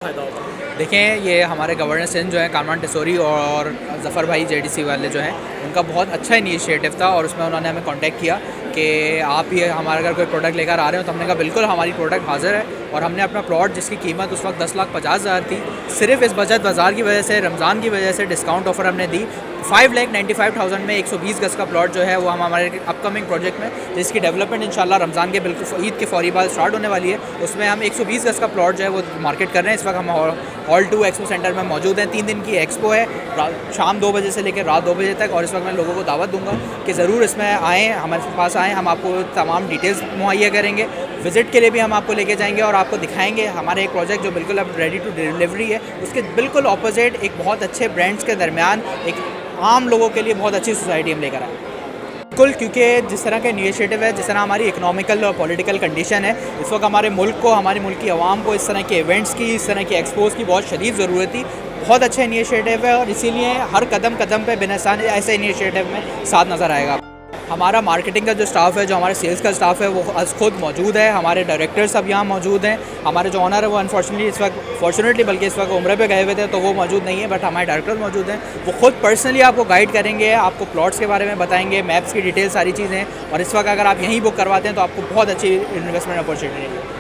फ़ायदा होगा। देखें, ये हमारे गवर्नर सिंध जो है कामरान टिसोरी और ज़फ़र भाई जेडीसी वाले जो हैं, उनका बहुत अच्छा इनिशिएटिव था और उसमें उन्होंने हमें कांटेक्ट किया कि आप ये हमारे अगर कोई प्रोडक्ट लेकर आ रहे हो, तो हमने कहा बिल्कुल हमारी प्रोडक्ट हाज़िर है। और हमने अपना प्लॉट जिसकी कीमत उस वक्त 10,50,000 थी, सिर्फ इस बचत बाज़ार की वजह से, रमज़ान की वजह से डिस्काउंट ऑफ़र हमने दी 5,95,000 में 120 गज़ का प्लॉट जो है वो हम हमारे अपकमिंग प्रोजेक्ट में, जिसकी डेवलपमेंट इंशाल्लाह रमज़ान के बिल्कुल ईद के फ़ौरी बाद स्टार्ट होने वाली है, उसमें हम 120 गज़ का प्लॉट जो है वो मार्केट कर रहे हैं। इस वक्त हम हॉल 2 एक्सपो सेंटर में मौजूद हैं। 3 दिन की एक्सपो है, शाम 2 बजे से लेकर रात 2 बजे तक। और इस वक्त मैं लोगों को दावत दूंगा कि ज़रूर इसमें आएँ, हमारे पास आएँ, हम आपको तमाम डिटेल्स मुहैया करेंगे। विज़िट के लिए भी हम आपको लेके जाएंगे और आपको दिखाएंगे हमारे एक प्रोजेक्ट जो बिल्कुल अब रेडी टू डिलीवरी है, उसके बिल्कुल ऑपोजिट एक बहुत अच्छे ब्रांड्स के दरमियान एक आम लोगों के लिए बहुत अच्छी सोसाइटी हम लेकर आए। बिल्कुल, क्योंकि जिस तरह का इनिशिएटिव है, जिस तरह हमारी इकोनॉमिकल और पॉलिटिकल कंडीशन है, इस वक्त हमारे मुल्क को, हमारे मुल्क की आवाम को इस तरह के इवेंट्स की, इस तरह के एक्सपोज़ की बहुत शदीद ज़रूरत थी। बहुत अच्छा इनिशिएटिव है और इसीलिए हर कदम कदम पे बिनहसान ऐसे इनिशिएटिव में साथ नज़र आएगा। हमारा मार्केटिंग का जो स्टाफ है, जो हमारे सेल्स का स्टाफ है, वो खुद मौजूद है। हमारे डायरेक्टर सब यहाँ मौजूद हैं। हमारे जो ऑनर है वो अनफॉर्चुनेटली इस वक्त बल्कि इस वक्त उम्रे पे गए हुए थे, तो वो मौजूद नहीं है, बट हमारे डायरेक्टर मौजूद हैं। वो खुद पर्सनली आपको गाइड करेंगे, आपको प्लॉट्स के बारे में बताएंगे, मैप्स की डिटेल सारी चीज़ें। और इस वक्त अगर आप यहीं बुक करवाते हैं तो आपको बहुत अच्छी इन्वेस्टमेंट अपॉर्चुनिटी है।